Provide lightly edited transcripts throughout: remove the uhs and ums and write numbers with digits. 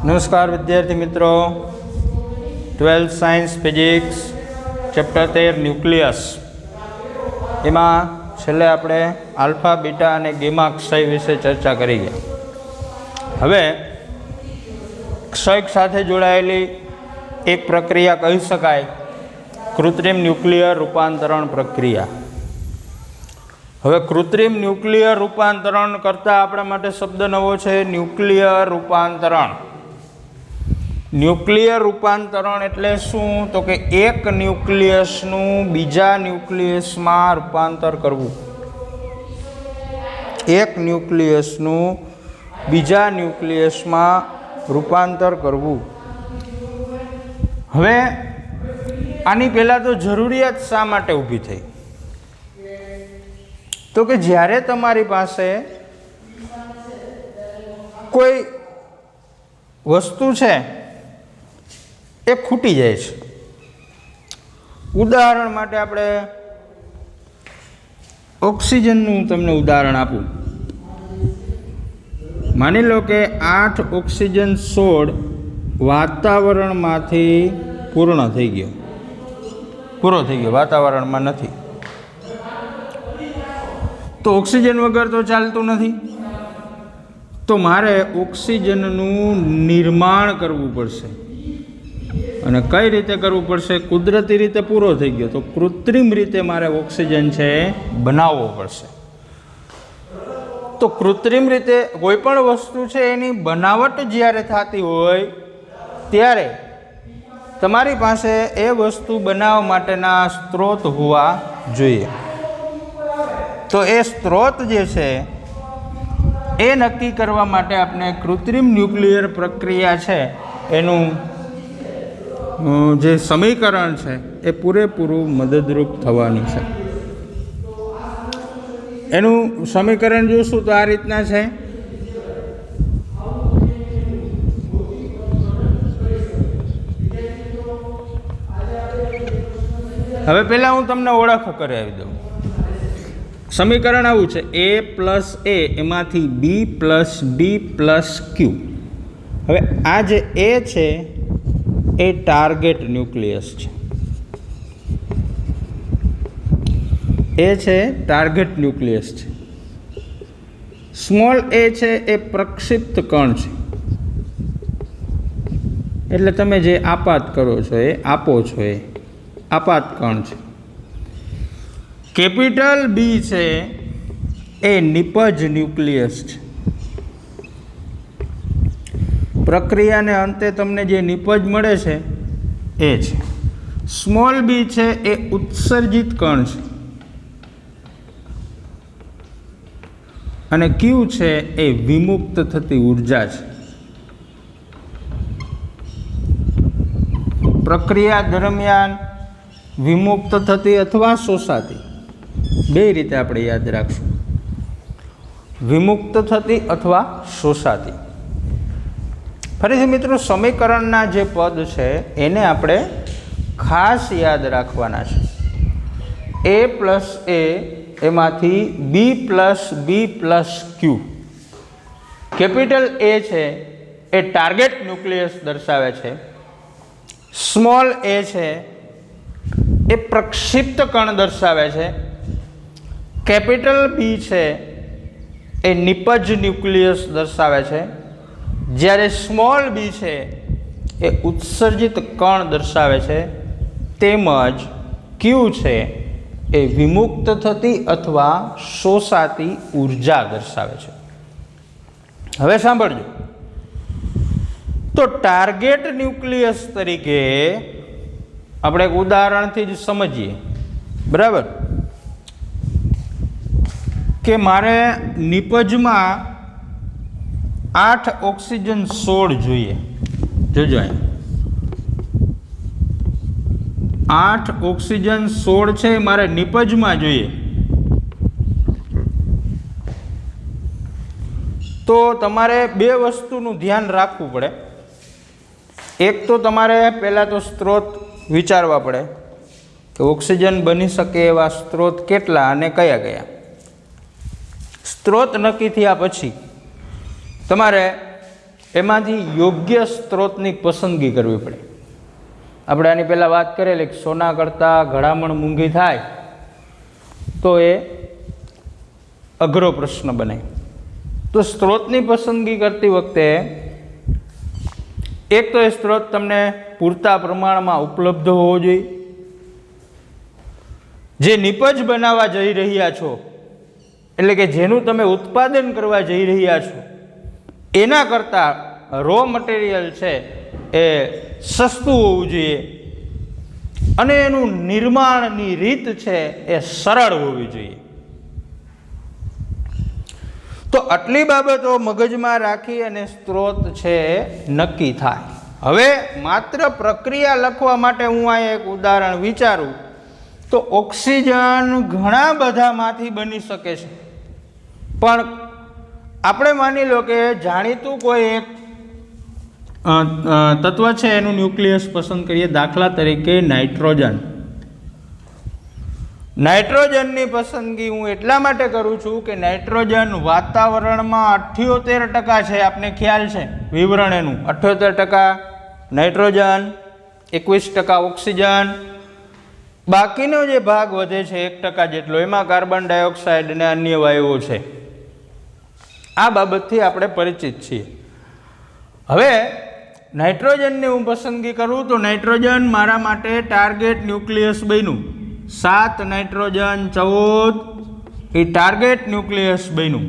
नमस्कार विद्यार्थी मित्रों, 12th science physics chapter 13 nucleus एमां छेल्ले आपणे आल्फा बीटा अने गेमा क्षय विषे चर्चा करी गया। हवे क्षय साथे जोड़ायेली एक प्रक्रिया कही शकाय कृत्रिम न्यूक्लियर रूपांतरण प्रक्रिया। हवे कृत्रिम न्यूक्लियर रूपांतरण करता आपणा माटे शब्द नवो छे न्यूक्लियर रूपांतरण। न्यूक्लियर रूपांतरण एटले शुं तो के एक न्यूक्लियसनुं बीजा न्यूक्लियसमां रूपांतर करवुं। एक न्यूक्लियसनुं बीजा न्यूक्लियसमां रूपांतर करवुं। हवे आनी पहेला तो जरूरियात शा माटे ऊभी थई तो कि ज्यारे तमारी पासे कोई वस्तु छे ए खूटी जाय छे। उदाहरण माटे आपणे ऑक्सिजननुं तमने उदाहरण आपूं। मानी लो के 8 ऑक्सिजन सोड वातावरणमांथी पूरो थई गयो, वातावरणमां नथी, तो ऑक्सिजन वगर तो चालतुं नथी। तो मारे ऑक्सिजननुं निर्माण करवुं पड़शे। अने कई रीते करवुं पड़शे? कुदरती रीते पूरो थई गयो तो कृत्रिम रीते मारे ऑक्सिजन छे बनाववो पड़शे। तो कृत्रिम रीते कोईपण वस्तु छे एनी बनावट ज्यारे थती होय त्यारे तमारी पासे ए वस्तु बनाववा माटेना स्त्रोत होवा जोईए। तो ए स्त्रोत जे छे ए नक्की करवा माटे आपणे कृत्रिम न्यूक्लियर प्रक्रिया छे एनुं जे समीकरण छे ए पूरेपूरुं मददरूप थवानुं छे। एनुं समीकरण जोशुं तो आ रीतना छे। हवे पहेला हूँ तमने ओळख करावी दऊं। समीकरण आवुं छे ए प्लस ए एमांथी B plus D plus Q. हवे आ जे ए छे ए टार्गेट न्यूक्लियस छे। ए छे टार्गेट न्यूक्लियस छे। स्मॉल ए छे ए प्रक्षिप्त कण छे। एटले तमे जे आपात करो छो ए आपो छो ए आपात कण छे। कैपिटल बी छे ए निपज न्यूक्लियस छे। प्रक्रिया ने अंते तमने जे निपज मळे छे ए छे। स्मॉल बी छे ए उत्सर्जित कण छे अने क्यू छे ए विमुक्त थती ऊर्जा छे। प्रक्रिया दरमियान विमुक्त थती अथवा शोषाती बे रीते आपणे याद राखशुं। विमुक्त थती अथवा शोषाती। फरीथी मित्रों समीकरणना जे पद छे एने आपणे खास याद राखवाना छे। ए प्लस ए एमांथी B plus Q. Capital A छे ए टार्गेट न्यूक्लियस दर्शावे छे। स्मॉल ए छे ए प्रक्षिप्त कण दर्शावे छे। कैपिटल बी छे ए निपज न्यूक्लियस दर्शावे छे। ज्यारे स्मॉल बी छे ए उत्सर्जित कण दर्शावे छे। तेमज क्यू छे ए विमुक्त थती अथवा शोषाती ऊर्जा दर्शावे छे। हवे सांभळजो। तो टार्गेट न्यूक्लियस तरीके આપણે એક ઉદાહરણથી જ સમજીએ, બરાબર? કે મારે નિપજમાં 8 ઓક્સિજન 16 જોઈએ। જોજો અહીં 8 ઓક્સિજન 16 છે મારે નિપજમાં જોઈએ। તો તમારે બે વસ્તુનું ધ્યાન રાખવું પડે। એક તો તમારે પહેલાં તો સ્ત્રોત विचारवा पड़े कि ऑक्सिजन बनी सके एवा स्त्रोत केटला अने कया कया। स्त्रोत नक्की थया पछी तमारे એમાંથી યોગ્ય સ્ત્રોતની પસંદગી કરવી પડે. આપણે આની પહેલાં વાત કરેલી કે સોના કરતાં ઘડામણ મૂંઘી થાય તો એ અઘરો પ્રશ્ન બને. તો સ્ત્રોતની પસંદગી કરતી વખતે એક તો એ સ્ત્રોત તમને પૂરતા પ્રમાણમાં ઉપલબ્ધ હોવો જોઈએ. જે નિપજ બનાવવા જઈ રહ્યા છો, એટલે કે જેનું તમે ઉત્પાદન કરવા જઈ રહ્યા છો, એના કરતાં રો મટીરિયલ છે એ સસ્તું હોવું જોઈએ અને એનું નિર્માણની રીત છે એ સરળ હોવી જોઈએ. તો આટલી બાબતો મગજમાં રાખી અને સ્ત્રોત છે નક્કી થાય. હવે માત્ર પ્રક્રિયા લખવા માટે હું આ એક ઉદાહરણ વિચારું તો ઓક્સિજન ઘણા બધામાંથી બની શકે છે, પણ આપણે માની લો કે જાણીતું કોઈ એક તત્વ છે એનું ન્યુક્લિયસ પસંદ કરીએ, દાખલા તરીકે નાઇટ્રોજન. નાઇટ્રોજનની પસંદગી હું એટલા માટે કરું છું કે નાઇટ્રોજન વાતાવરણમાં 78% છે. આપને ખ્યાલ છે વિવરણ એનું, 78% નાઇટ્રોજન, 21% ઓક્સિજન, બાકીનો જે ભાગ વધે છે 1% જેટલો, એમાં કાર્બન ડાયોક્સાઇડ અને અન્ય વાયુઓ છે. આ બાબતથી આપણે પરિચિત છીએ. હવે નાઇટ્રોજનની હું પસંદગી કરું તો નાઇટ્રોજન મારા માટે ટાર્ગેટ ન્યુક્લિયસ બન્યું. 7 નાઇટ્રોજન 14 એ ટાર્ગેટ ન્યુક્લિયસ બન્યું.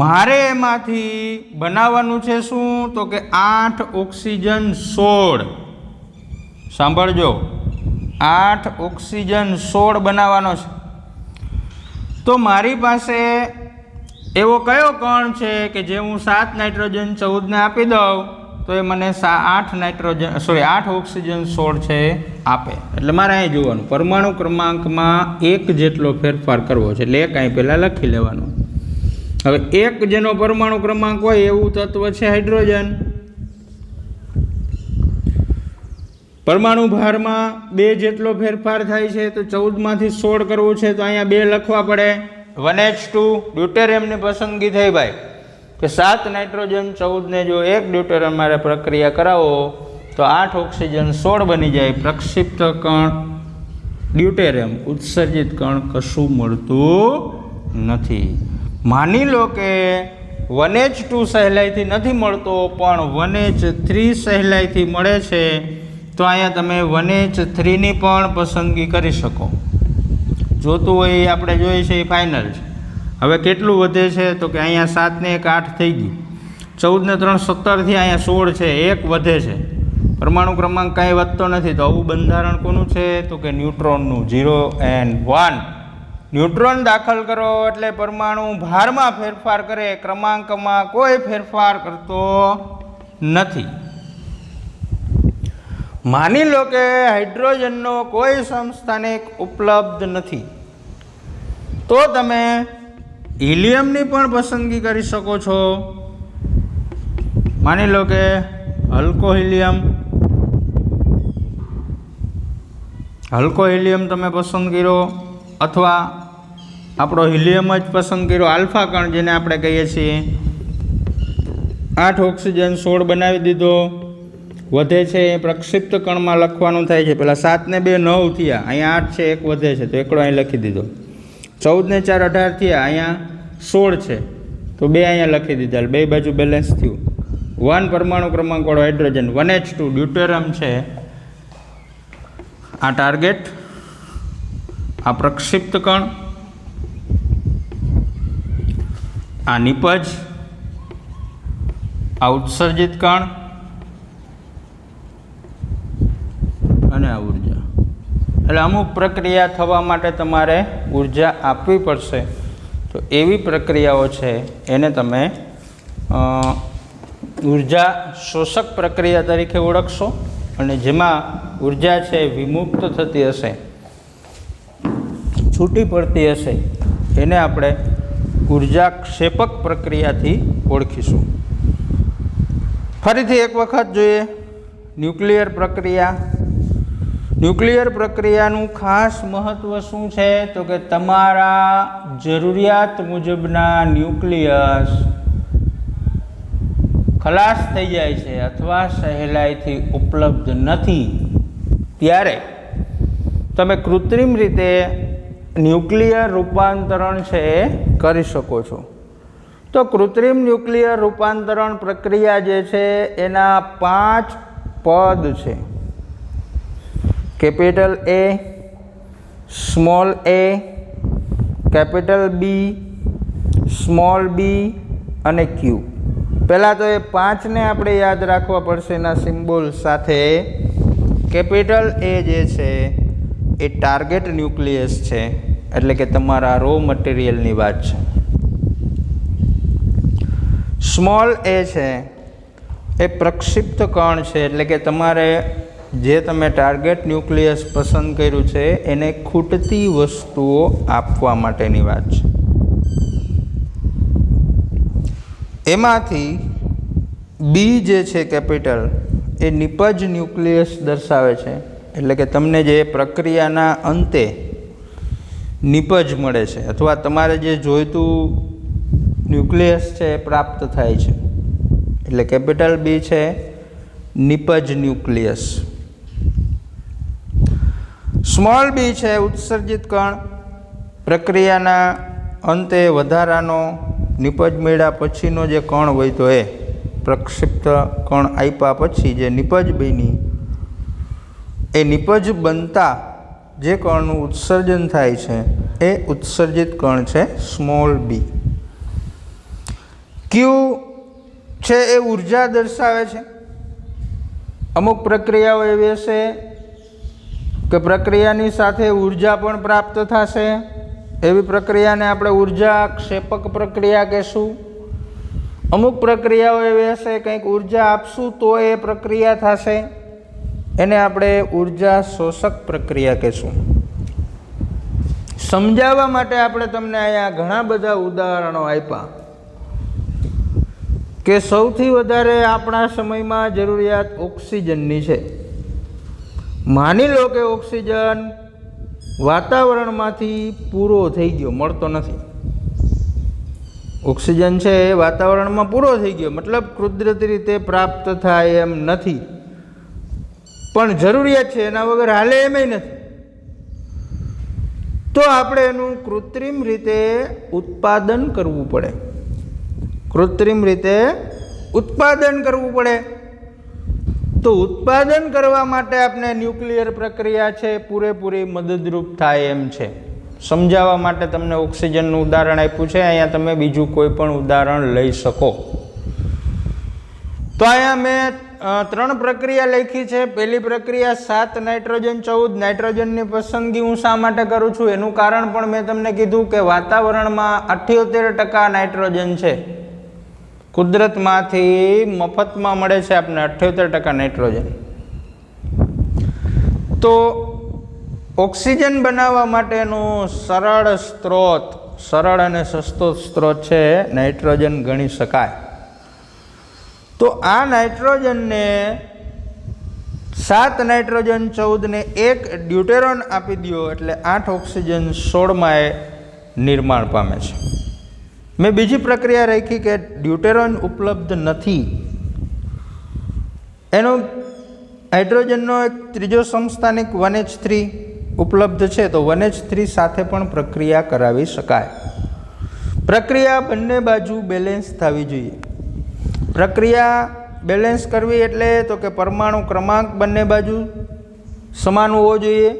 મારે એમાંથી બનાવવાનું છે શું? તો કે 8 ઓક્સિજન 16. સાંભળજો, 8 ઓક્સિજન 16 બનાવવાનો છે. તો મારી પાસે એવો કયો કણ છે કે જે હું 7 નાઇટ્રોજન 14 ને આપી દઉં તો એ મને 8 ઓક્સિજન 16 છે આપે. એટલે મારે અહીં જોવાનું, પરમાણુ ક્રમાંકમાં 1 જેટલો ફેરફાર કરવો છે, એટલે 1 અહીં પહેલાં લખી લેવાનું. હવે 1 જેનો પરમાણુ ક્રમાંક હોય એવું તત્વ છે હાઇડ્રોજન. પરમાણુ ભારમાં 2 જેટલો ફેરફાર થાય છે, તો 14માંથી 16 કરવું છે તો અહીંયા 2 લખવા પડે. 1H2 ડ્યુટેરિયમની પસંદગી થઈ ભાઈ કે 7 નાઇટ્રોજન 14 ને જો 1 ડ્યુટેરિયમ મારે પ્રક્રિયા કરાવો તો 8 ઓક્સિજન 16 બની જાય. પ્રક્ષિપ્ત કણ ડ્યુટેરિયમ, ઉત્સર્જિત કણ કશું મળતું નથી. માની લો કે 1H2 સહેલાઈથી નથી મળતો પણ 1H3 સહેલાઈથી મળે છે, તો અહીંયા તમે 1H3ની પણ પસંદગી કરી શકો. જોતું હોય એ આપણે જોઈએ છે એ ફાઇનલ છે. હવે કેટલું વધે છે તો કે અહીંયા 7 ને 1 8 થઈ ગઈ, 14 ને 3 17 થી અહીંયા 16 છે, 1 વધે છે. પરમાણુ ક્રમાંક કાંઈ વધતો નથી. તો આવું બંધારણ કોનું છે? તો કે ન્યુટ્રોનનું. 0 and 1. ન્યુટ્રોન દાખલ કરો એટલે પરમાણુ ભારમાં ફેરફાર કરે, ક્રમાંકમાં કોઈ ફેરફાર કરતો નથી. માની લો કે હાઇડ્રોજનનો કોઈ સમસ્થાનિક ઉપલબ્ધ નથી, તો તમે હિલિયમની પણ પસંદગી કરી શકો છો. માની લો કે હલકો હિલિયમ તમે પસંદ કર્યો, અથવા આપણો હિલિયમ જ પસંદ કર્યો. આલ્ફા કણ જેને આપણે કહીએ છીએ, 8 ઓક્સિજન 16 બનાવી દીધો. વધે છે એ પ્રક્ષિપ્ત કણમાં લખવાનું થાય છે. પેલા 7 ને 2 9 થયા, અહીંયા 8 છે, 1 વધે છે તો એકડો અહીં લખી દીધો. 14 ને 4 18 થયા, અહીંયા 16 છે તો 2 અહીંયા લખી દીધા. 2 બાજુ બેલેન્સ થયું. 1 પરમાણુ ક્રમાંકવાળો હાઇડ્રોજન, 1H2 ડ્યુટેરિયમ છે. આ ટાર્ગેટ, આ પ્રક્ષિપ્ત કણ, આ નિપજ, આ ઉત્સર્જિત કણ અને આ ઉર્જા. એટલે અમુક પ્રક્રિયા થવા માટે તમારે ઉર્જા આપવી પડશે. તો એવી પ્રક્રિયાઓ છે એને તમે ઉર્જા શોષક પ્રક્રિયા તરીકે ઓળખશો, અને જેમાં ઉર્જા છે વિમુક્ત થતી હશે, છૂટી પડતી હશે, એને આપણે ઉર્જા ક્ષેપક પ્રક્રિયાથી ઓળખીશું. ફરીથી એક વખત જોઈએ ન્યુક્લિયર પ્રક્રિયા. ન્યુક્લિયર પ્રક્રિયાનું ખાસ મહત્ત્વ શું છે? તો કે તમારા જરૂરિયાત મુજબના ન્યુક્લિયસ ખલાસ થઈ જાય છે અથવા સહેલાઈથી ઉપલબ્ધ નથી, ત્યારે તમે કૃત્રિમ રીતે ન્યુક્લિયર રૂપાંતરણ છે એ કરી શકો છો. તો કૃત્રિમ ન્યુક્લિયર રૂપાંતરણ પ્રક્રિયા જે છે એના 5 પદ છે. Capital A, small a, capital B, small b અને Q. પહેલાં તો એ 5ને આપણે યાદ રાખવા પડશે એના સિમ્બોલ સાથે. કેપિટલ A જે છે એ ટાર્ગેટ ન્યુક્લિયસ છે, એટલે કે તમારા રો મટીરિયલની વાત છે. સ્મોલ a છે એ પ્રક્ષિપ્ત કણ છે, એટલે કે તમારે જે તમે ટાર્ગેટ ન્યુક્લિયસ પસંદ કર્યું છે એને ખૂટતી વસ્તુઓ આપવા માટેની વાત છે. એમાંથી બી જે છે કેપિટલ એ નિપજ ન્યુક્લિયસ દર્શાવે છે, એટલે કે તમને જે પ્રક્રિયાના અંતે નિપજ મળે છે અથવા તમારે જે જોઈતું ન્યુક્લિયસ છે એ પ્રાપ્ત થાય છે. એટલે કેપિટલ બી છે નિપજ ન્યુક્લિયસ. સ્મોલ બી છે ઉત્સર્જિત કણ. પ્રક્રિયાના અંતે વધારાનો નિપજ મળ્યા પછીનો જે કણ હોય તો એ પ્રક્ષિપ્ત કણ આપ્યા પછી જે નિપજ બની, એ નિપજ બનતા જે કણનું ઉત્સર્જન થાય છે એ ઉત્સર્જિત કણ છે સ્મોલ બી. ક્યુ છે એ ઉર્જા દર્શાવે છે. અમુક પ્રક્રિયાઓ એવી હશે કે પ્રક્રિયાની સાથે ઉર્જા પણ પ્રાપ્ત થશે, એવી પ્રક્રિયાને આપણે ઉર્જા ક્ષેપક પ્રક્રિયા કહેશું. અમુક પ્રક્રિયાઓ એવી હશે કંઈક ઉર્જા આપશું તો એ પ્રક્રિયા થશે, એને આપણે ઉર્જા શોષક પ્રક્રિયા કહેશું. સમજાવવા માટે આપણે તમને અહીંયા ઘણા બધા ઉદાહરણો આપ્યા કે સૌથી વધારે આપણા સમયમાં જરૂરિયાત ઓક્સિજનની છે. માની લો કે ઓક્સિજન વાતાવરણમાંથી પૂરો થઈ ગયો, મળતો નથી. ઓક્સિજન છે એ વાતાવરણમાં પૂરો થઈ ગયો, મતલબ કુદરતી રીતે પ્રાપ્ત થાય એમ નથી, પણ જરૂરિયાત છે, એના વગર હાલે એમય નથી. તો આપણે એનું કૃત્રિમ રીતે ઉત્પાદન કરવું પડે. કૃત્રિમ રીતે ઉત્પાદન કરવું પડે. તો ઉત્પાદન કરવા માટે આપણે ન્યુક્લિયર પ્રક્રિયા છે પૂરેપૂરી મદદરૂપ થાય એમ છે. સમજાવવા માટે તમને ઓક્સિજનનું ઉદાહરણ આપ્યું છે, અહીંયા તમે બીજું કોઈ પણ ઉદાહરણ લઈ શકો. તો અહીંયા મેં 3 પ્રક્રિયા લખી છે. પહેલી પ્રક્રિયા 7 નાઇટ્રોજન 14 નાઇટ્રોજનની પસંદગી હું શા માટે કરું છું એનું કારણ પણ મેં તમને કીધું કે વાતાવરણમાં 78% નાઇટ્રોજન છે. કુદરતમાંથી મફતમાં મળે છે આપણને 78% નાઇટ્રોજન. તો ઓક્સિજન બનાવવા માટેનો સરળ અને સસ્તો સ્ત્રોત છે નાઇટ્રોજન ગણી શકાય. તો આ નાઇટ્રોજનને 7 નાઇટ્રોજન 14 ને 1 ડ્યુટેરોન આપી દો એટલે 8 ઓક્સિજન 16માં એ નિર્માણ પામે છે. મેં બીજી પ્રક્રિયા રાખી કે ડ્યુટેરોન ઉપલબ્ધ નથી, એનો હાઇડ્રોજનનો એક ત્રીજો સમસ્થાનિક 1H3 ઉપલબ્ધ છે, તો 1H3 સાથે પણ પ્રક્રિયા કરાવી શકાય. પ્રક્રિયા બંને બાજુ બેલેન્સ થવી જોઈએ. પ્રક્રિયા બેલેન્સ કરવી એટલે તો કે પરમાણુ ક્રમાંક બંને બાજુ સમાન હોવો જોઈએ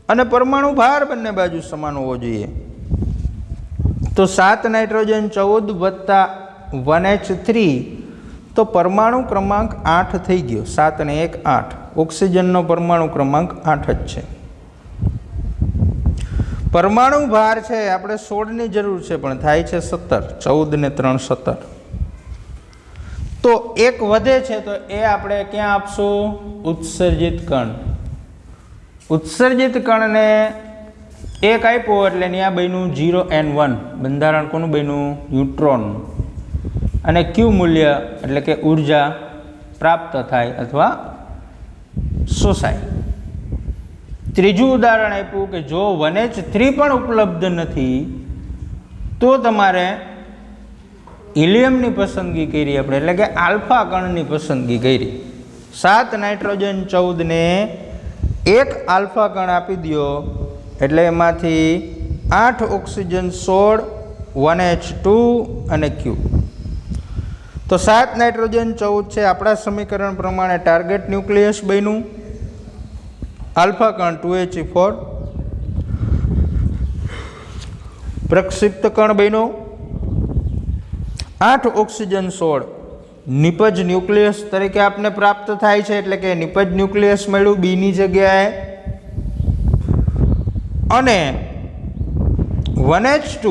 અને પરમાણુ ભાર બંને બાજુ સમાન હોવો જોઈએ. તો 7 નાઇટ્રોજન 14 વત્તા 1H3 તો પરમાણુ ક્રમાંક 8 થઈ ગયો. 7 ને 1 8. ઓક્સિજનનો પરમાણુ ક્રમાંક 8 જ છે. પરમાણુ ભાર છે આપણે 16ની જરૂર છે પણ થાય છે 17. 14 ને 3 17. તો એક વધે છે તો એ આપણે ક્યાં આપશું? ઉત્સર્જિત કણ. ઉત્સર્જિત કણને એક આપ્યો એટલે ત્યાં બન્યું 0N1. બંધારણ કોનું બન્યું? ન્યુટ્રોન. અને ક્યુ મૂલ્ય એટલે કે ઉર્જા પ્રાપ્ત થાય અથવા શોષાય. ત્રીજું ઉદાહરણ આપ્યું કે જો 1H3 પણ ઉપલબ્ધ નથી તો તમારે હિલિયમની પસંદગી કરી આપણે, એટલે કે આલ્ફા કણની પસંદગી કરી. 7 નાઇટ્રોજન 14 ને 1 આલ્ફા કણ આપી દો એટલે એમાંથી 8 ઓક્સિજન 16 1H2 અને Q. તો 7 નાઇટ્રોજન 14 છે આપણા સમીકરણ પ્રમાણે ટાર્ગેટ ન્યુક્લિયસ બન્યું. આલ્ફા કણ 2He4 પ્રક્ષિપ્ત કણ બન્યો. 8 ઓક્સિજન 16 નિપજ ન્યુક્લિયસ તરીકે આપને પ્રાપ્ત થાય છે, એટલે કે નિપજ ન્યુક્લિયસ મળ્યું બીની જગ્યાએ. અને 1H2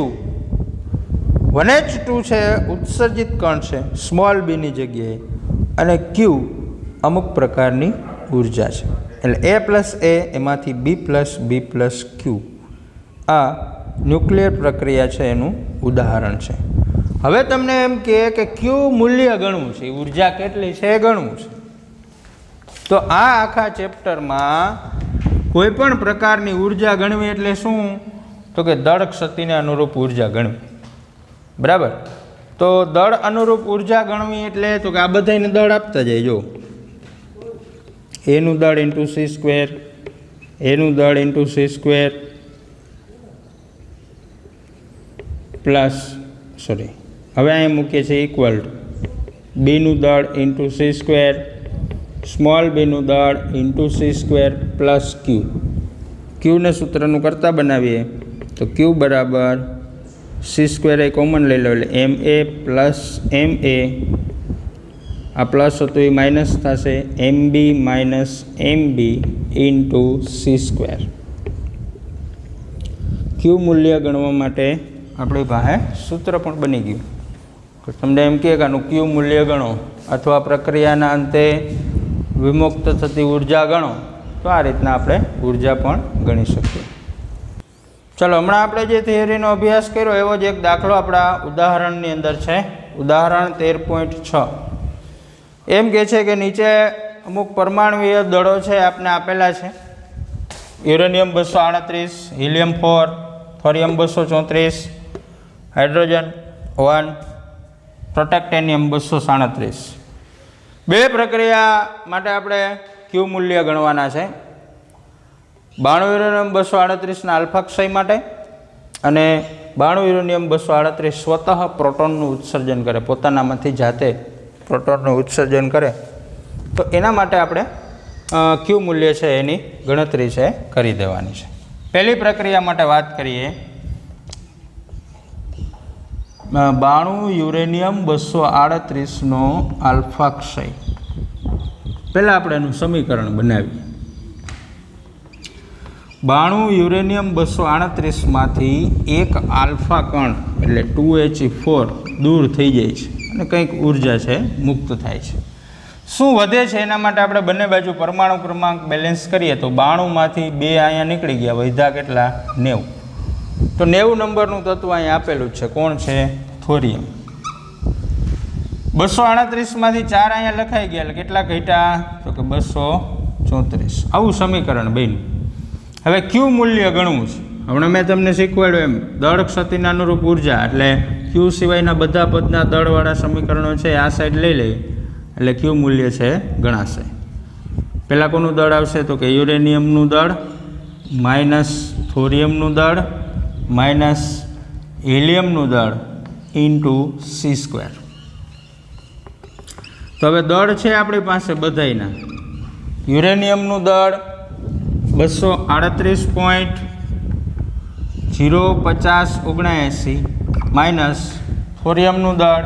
છે ઉત્સર્જિત કણ છે સ્મોલ બીની જગ્યાએ. અને Q અમુક પ્રકારની ઉર્જા છે, એટલે A+A એમાંથી B+B+Q આ ન્યુક્લિયર પ્રક્રિયા છે એનું ઉદાહરણ છે. હવે તમને એમ કહે કે Q મૂલ્ય ગણવું છે, ઉર્જા કેટલી છે એ ગણવું છે. તો આ આખા ચેપ્ટરમાં કોઈ પણ પ્રકારની ઉર્જા ગણવી એટલે શું? તો કે દળ ક્ષતિને અનુરૂપ ઉર્જા ગણવી. બરાબર. તો દળ અનુરૂપ ઉર્જા ગણવી એટલે તો કે આ બધાને દળ આપતા જાય. જો એનું દળ ઇન્ટુ C², એનું દળ ઇન્ટુ C² પ્લસ હવે અહીંયા મૂકીએ છીએ ઇક્વલ ટુ બીનું દળ ઇન્ટુ C², સ્મોલ બીનું દળ ઇન્ટુ C² પ્લસ ક્યુને સૂત્રનું કરતા બનાવીએ તો Q બરાબર C² એ કોમન લઈ લો એટલે MA પ્લસ MA, આ પ્લસ હતું એ માઇનસ થશે, MB minus MB into C². Q મૂલ્ય ગણવા માટે આપણી પાસે સૂત્ર પણ બની ગયું. તમને એમ કહે કે આનું Q મૂલ્ય ગણો અથવા પ્રક્રિયાના અંતે વિમુક્ત થતી ઉર્જા ગણો, તો આ રીતના આપણે ઉર્જા પણ ગણી શકીએ. ચલો, હમણાં આપણે જે થિયરીનો અભ્યાસ કર્યો એવો જ એક દાખલો આપણા ઉદાહરણની અંદર છે. ઉદાહરણ 13.6 એમ કહે છે કે નીચે અમુક પરમાણુય દળો છે આપને આપેલા છે. Uranium 238, helium 4, થોરિયમ 234, hydrogen 1, પ્રોટેક્ટેનિયમ 237. બે પ્રક્રિયા માટે આપણે Q મૂલ્ય ગણવાના છે. 92 યુરેનિયમ 238ના આલ્ફા ક્ષય માટે અને 92 યુરેનિયમ 238 સ્વતઃ પ્રોટોનનું ઉત્સર્જન કરે, પોતાનામાંથી જાતે પ્રોટોનનું ઉત્સર્જન કરે. તો એના માટે આપણે Q મૂલ્ય છે એની ગણતરી છે કરી દેવાની છે. પહેલી પ્રક્રિયા માટે વાત કરીએ. 92 યુરેનિયમ 238નો આલ્ફા ક્ષય. પહેલાં આપણે એનું સમીકરણ બનાવીએ. 92 યુરેનિયમ 238માંથી એક આલ્ફા કણ એટલે 2He4 દૂર થઈ જાય છે અને કંઈક ઉર્જા છે મુક્ત થાય છે. શું વધે છે એના માટે આપણે બંને બાજુ પરમાણુ ક્રમાંક બેલેન્સ કરીએ તો 92માંથી 2 અહીંયા નીકળી ગયા, વધ્યા કેટલા? 90. તો 90 નંબરનું તત્વ અહીંયા આપેલું જ છે. કોણ છે? થોરિયમ. 238માંથી 4 અહીંયા લખાઈ ગયા એટલે કેટલા ઘટ્યા? તો કે 234. આવું સમીકરણ બન્યું. હવે Q મૂલ્ય ગણવું છે. હમણાં મેં તમને શીખવાડ્યું એમ દળ ક્ષતિના અનુરૂપ ઉર્જા એટલે Q સિવાયના બધા પદના દળવાળા સમીકરણો છે આ સાઈડ લઈ લઈએ એટલે Q મૂલ્ય છે ગણાશે. પહેલાં કોનું દળ આવશે? તો કે યુરેનિયમનું દળ માઇનસ થોરિયમનું દળ માઇનસ હિલિયમનું દળ ઇન્ટુ C². તો હવે દળ છે આપણી પાસે બધાયના. યુરેનિયમનું દળ 238.05079 માઇનસ થોરિયમનું દળ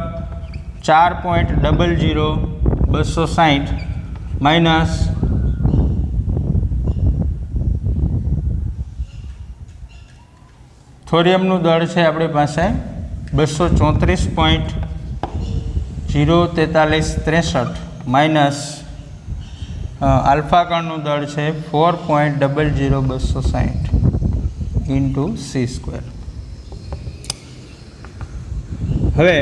4.00260 માઇનસ થોરિયમનું દળ છે આપણી પાસે 234.04363 માઇનસ આલ્ફા કણનું દળ છે 4.00260 ઇન્ટુ C². હવે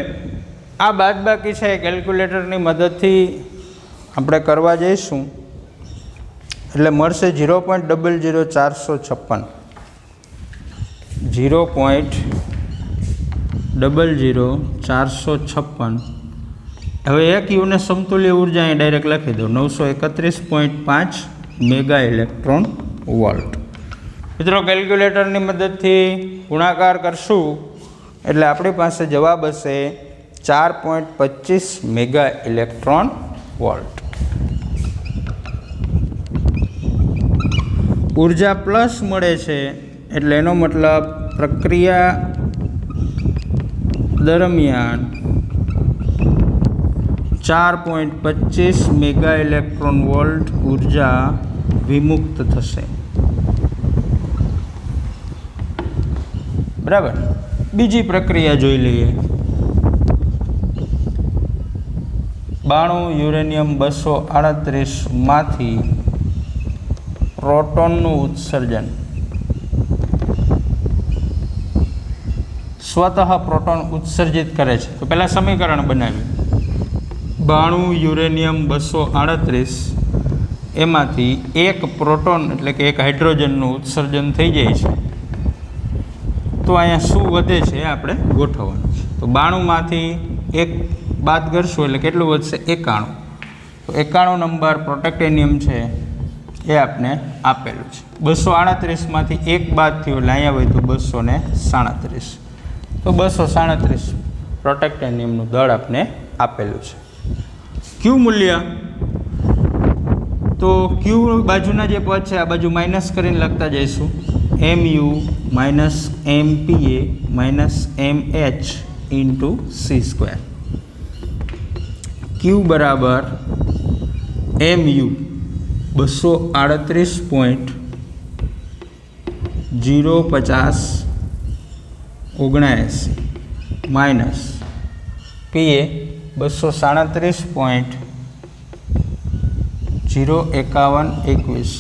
આ બાદબાકી છે કેલ્ક્યુલેટરની મદદથી આપણે કરવા જઈશું એટલે મળશે 0.00456. 0.00456 456. હવે એક યુને સમતુલ્ય ઉર્જા અહીં ડાયરેક્ટ લખી દો 931.5 મેગા ઇલેક્ટ્રોન વોલ્ટ. મિત્રો કેલ્ક્યુલેટરની મદદથી ગુણાકાર કરશું એટલે આપણી પાસે જવાબ હશે 4.25 મેગા ઇલેક્ટ્રોન વોલ્ટ. ઉર્જા પ્લસ મળે છે એટલે એનો મતલબ પ્રક્રિયા દરમિયાન 4.25 મેગા ઇલેક્ટ્રોન વોલ્ટ ઉર્જા વિમુક્ત થશે. બરાબર. બીજી પ્રક્રિયા જોઈ લઈએ. 92 યુરેનિયમ 238 માંથી પ્રોટોનનું ઉત્સર્જન. સ્વતઃ પ્રોટોન ઉત્સર્જિત કરે છે. તો પહેલાં સમીકરણ બનાવ્યું. 92 યુરેનિયમ 238 એમાંથી એક પ્રોટોન એટલે કે એક હાઇડ્રોજનનું ઉત્સર્જન થઈ જાય છે. તો અહીંયા શું વધે છે આપણે ગોઠવવાનું છે. તો 92માંથી એક બાદ કરશું એટલે કેટલું વધશે? 91. તો 91 નંબર પ્રોટેક્ટેનિયમ છે એ આપણે આપેલું છે. 238માંથી એક બાદ થયું એટલે અહીંયા હોય તો 237. તો 237 પ્રોટેક્ટેનિયમનું દળ આપણે આપેલું છે. ક્યુ મૂલ્ય, તો ક્યુ બાજુના જે પદ છે આ બાજુ માઇનસ કરીને લખતા જઈશું. MU minus MPa minus MH into C². ક્યુ બરાબર MU 238.05079 માઇનસ PA 237.05121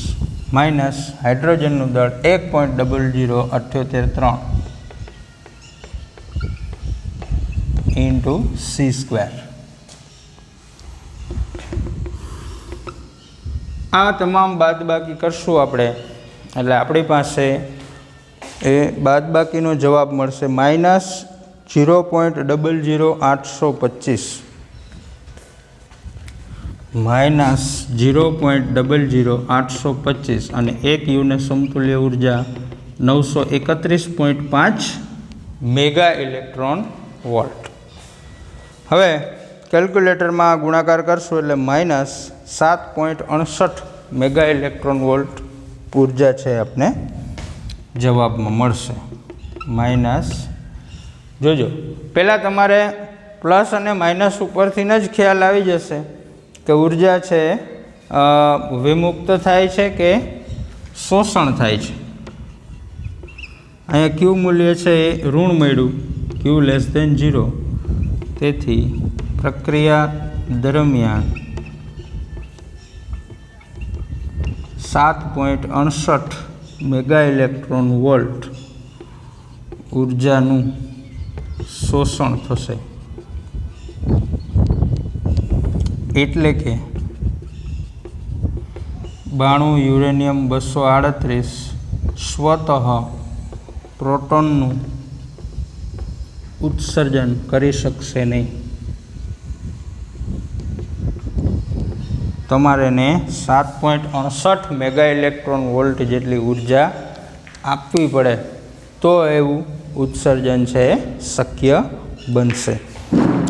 માઇનસ હાઇડ્રોજનનું દળ 1.07833 ઇન્ટુ C². આ તમામ બાદબાકી કરશું આપણે એટલે આપણી પાસે એ બાદબાકીનો જવાબ મળશે માઇનસ 0.00825 માઇનસ 0.00825 અને એક યુને સમતુલ્ય ઉર્જા 931.5 મેગા ઇલેક્ટ્રોન વોલ્ટ. હવે કેલ્ક્યુલેટરમાં ગુણાકાર કરશું એટલે માઇનસ 7.68 મેગા ઇલેક્ટ્રોન વોલ્ટ ઉર્જા છે આપને જવાબમાં મળશે. માઇનસ જોજો પહેલાં તમારે પ્લસ અને માઇનસ ઉપરથી જ ખ્યાલ આવી જશે કે ઉર્જા છે વિમુક્ત થાય છે કે શોષણ થાય છે. અહીંયા ક્યુ મૂલ્ય છે એ ઋણ મળ્યું, ક્યુ લેસ દેન 0. તેથી પ્રક્રિયા દરમિયાન 7.68 મેગા ઇલેક્ટ્રોન વોલ્ટ ઉર્જાનું શોષણ થશે. એટલે કે 92 યુરેનિયમ 238 સ્વતઃ પ્રોટોનનું ઉત્સર્જન કરી શકશે નહીં. તમારે ને 7.68 મેગા ઇલેક્ટ્રોન વોલ્ટ જેટલી ઉર્જા આપવી પડે તો એવું ઉત્સર્જન છે શક્ય બનશે.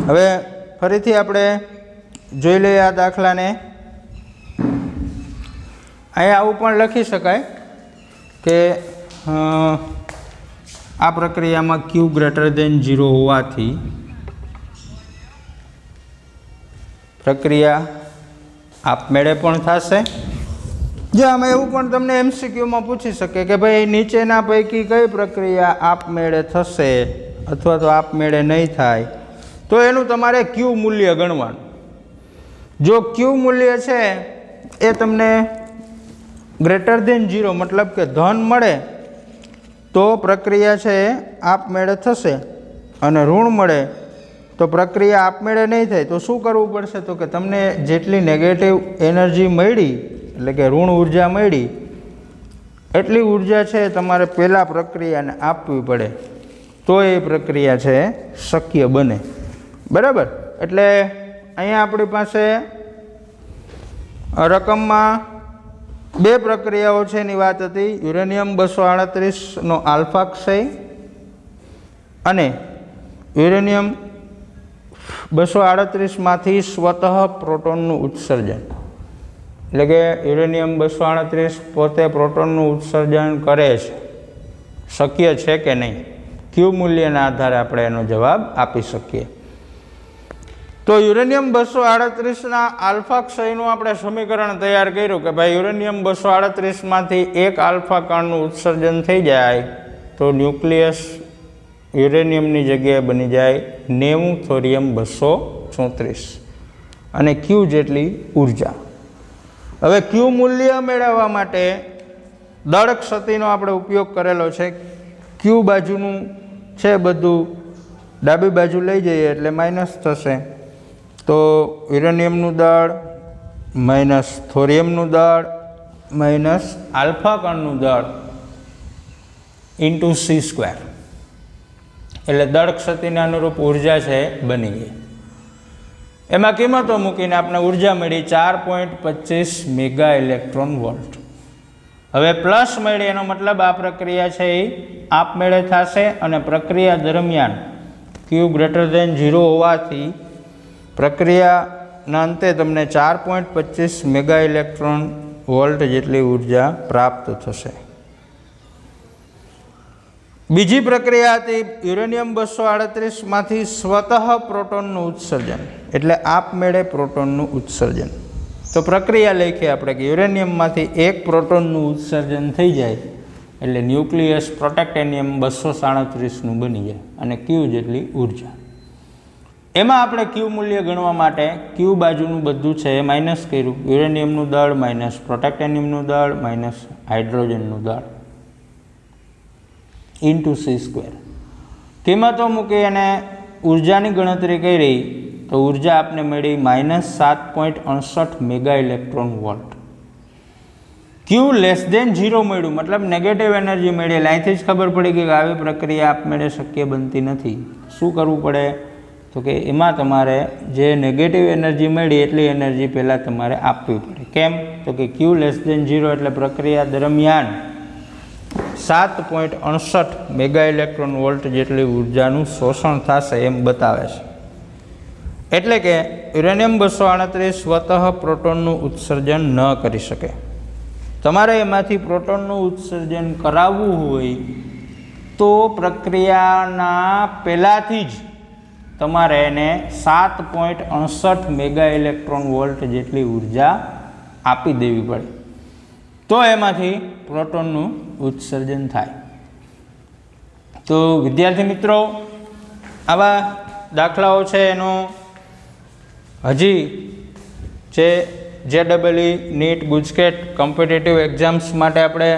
હવે ફરીથી આપણે જોઈ લઈએ આ દાખલાને. અહીંયા આવું પણ લખી શકાય કે આ પ્રક્રિયામાં ક્યુ ગ્રેટર દેન 0 હોવાથી પ્રક્રિયા આપમેળે પણ થશે. જે આમાં એવું પણ તમને MCQમાં પૂછી શકે કે ભાઈ નીચેના પૈકી કઈ પ્રક્રિયા આપમેળે થશે અથવા તો આપમેળે નહીં થાય, તો એનું તમારે ક્યુ મૂલ્ય ગણવાનું. જો ક્યુ મૂલ્ય છે એ તમને ગ્રેટર દેન 0 મતલબ કે ધન મળે તો પ્રક્રિયા છે એ આપમેળે થશે, અને ઋણ મળે તો પ્રક્રિયા આપમેળે નહીં થાય. તો શું કરવું પડશે? તો કે તમને જેટલી નેગેટિવ એનર્જી મળી એટલે કે ઋણ ઉર્જા મળી એટલી ઉર્જા છે તમારે પહેલાં પ્રક્રિયાને આપવી પડે તો એ પ્રક્રિયા છે શક્ય બને. બરાબર. એટલે અહીંયા આપણી પાસે રકમમાં બે પ્રક્રિયાઓ છે એની વાત હતી. યુરેનિયમ 238નો આલ્ફા ક્ષય અને યુરેનિયમ 238માંથી સ્વતઃ પ્રોટોનનું ઉત્સર્જન. એટલે કે યુરેનિયમ 238 પોતે પ્રોટોનનું ઉત્સર્જન કરે છે, શક્ય છે કે નહીં, ક્યુ મૂલ્યના આધારે આપણે એનો જવાબ આપી શકીએ. તો યુરેનિયમ 238ના આલ્ફા ક્ષયનું આપણે સમીકરણ તૈયાર કર્યું કે ભાઈ યુરેનિયમ 238માંથી એક આલ્ફા કણનું ઉત્સર્જન થઈ જાય તો ન્યુક્લિયસ યુરેનિયમની જગ્યાએ બની જાય 90 થોરિયમ 234 અને ક્યુ જેટલી ઉર્જા. હવે ક્યુ મૂલ્ય મેળવવા માટે દળ ક્ષતિનો આપણે ઉપયોગ કરેલો છે. ક્યુ બાજુનું છે બધું ડાબી બાજુ લઈ જઈએ એટલે માઇનસ થશે. તો યુરેનિયમનું દળ માઇનસ થોરિયમનું દળ માઇનસ આલ્ફા કણનું દળ ઇન્ટુ c², એટલે દળ ક્ષતિને અનુરૂપ ઉર્જા છે બની ગઈ. એમાં કિંમતો મૂકીને આપણે ઉર્જા મળી 4.25 મેગા ઇલેક્ટ્રોન વોલ્ટ. હવે પ્લસ મળી એનો મતલબ આ પ્રક્રિયા છે એ આપમેળે થશે અને પ્રક્રિયા દરમિયાન ક્યુ ગ્રેટર દેન 0 હોવાથી પ્રક્રિયાના અંતે તમને 4.25 મેગા ઇલેક્ટ્રોન વોલ્ટ જેટલી ઉર્જા પ્રાપ્ત થશે. બીજી પ્રક્રિયા હતી યુરેનિયમ 238માંથી સ્વતઃ પ્રોટોનનું ઉત્સર્જન, એટલે આપમેળે પ્રોટોનનું ઉત્સર્જન. તો પ્રક્રિયા લખીએ આપણે કે યુરેનિયમમાંથી એક પ્રોટોનનું ઉત્સર્જન થઈ જાય એટલે ન્યુક્લિયસ પ્રોટેક્ટેનિયમ 237નું બની જાય અને ક્યુ જેટલી ઉર્જા. એમાં આપણે ક્યુ મૂલ્ય ગણવા માટે ક્યુ બાજુનું બધું છે એ માઇનસ કર્યું. યુરેનિયમનું દળ માઇનસ પ્રોટેક્ટેનિયમનું દળ માઇનસ હાઇડ્રોજનનું દળ ઇન્ટુ c². કિંમતો મૂકી અને ઉર્જાની ગણતરી કરી તો ઉર્જા આપને મળી -7.68 મેગા ઇલેક્ટ્રોન વોલ્ટ. ક્યુ લેસ દેન 0 મળ્યું, મતલબ નેગેટિવ એનર્જી મળી. એટલે અહીંથી જ ખબર પડી કે આવી પ્રક્રિયા આપમેળે શક્ય બનતી નથી. શું કરવું પડે તો કે એમાં તમારે જે નેગેટિવ એનર્જી મળી એટલી એનર્જી પહેલાં તમારે આપવી પડે. કેમ તો કે ક્યુ લેસ દેન 0 એટલે પ્રક્રિયા દરમિયાન 7.68 મેગા ઇલેક્ટ્રોન વોલ્ટ જેટલી ઉર્જાનું શોષણ થશે એમ બતાવે છે. એટલે કે યુરેનિયમ 238 સ્વતઃ પ્રોટોનનું ઉત્સર્જન ન કરી શકે. તમારે એમાંથી પ્રોટોનનું ઉત્સર્જન કરાવવું હોય તો પ્રક્રિયાના પહેલાંથી જ તમારે એને 7.68 મેગા ઇલેક્ટ્રોન વોલ્ટ જેટલી ઉર્જા આપી દેવી પડે, તો એમાંથી પ્રોટોનનું ઉત્સર્જન થાય. તો વિદ્યાર્થી મિત્રો, આવા દાખલાઓ છે એનો હજી જે JEE NEET GUJCET competitive exams માટે આપણે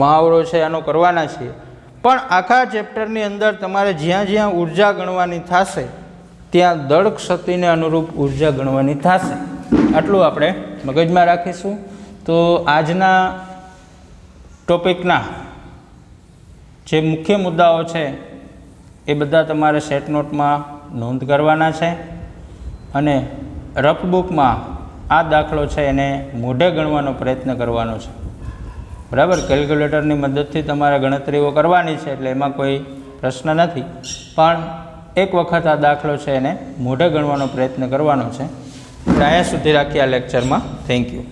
મહાવરો છે એનો કરવાના છીએ. પણ આખા ચેપ્ટરની અંદર તમારે જ્યાં જ્યાં ઉર્જા ગણવાની થશે ત્યાં દળ ક્ષતિને અનુરૂપ ઉર્જા ગણવાની થશે. આટલું આપણે મગજમાં રાખીશું. તો આજના ટોપિકના જે મુખ્ય મુદ્દાઓ છે એ બધા તમારે સેટ નોટમાં નોંધ કરવાના છે અને રફ બુકમાં આ દાખલો છે એને મોઢે ગણવાનો પ્રયત્ન કરવાનો છે. બરાબર, કેલ્ક્યુલેટરની મદદથી તમારે ગણતરીઓ કરવાની છે એટલે એમાં કોઈ પ્રશ્ન નથી, પણ એક વખત આ દાખલો છે એને મોઢે ગણવાનો પ્રયત્ન કરવાનો છે. એટલે અહીંયા સુધી રાખીએ આ લેક્ચરમાં. Thank you.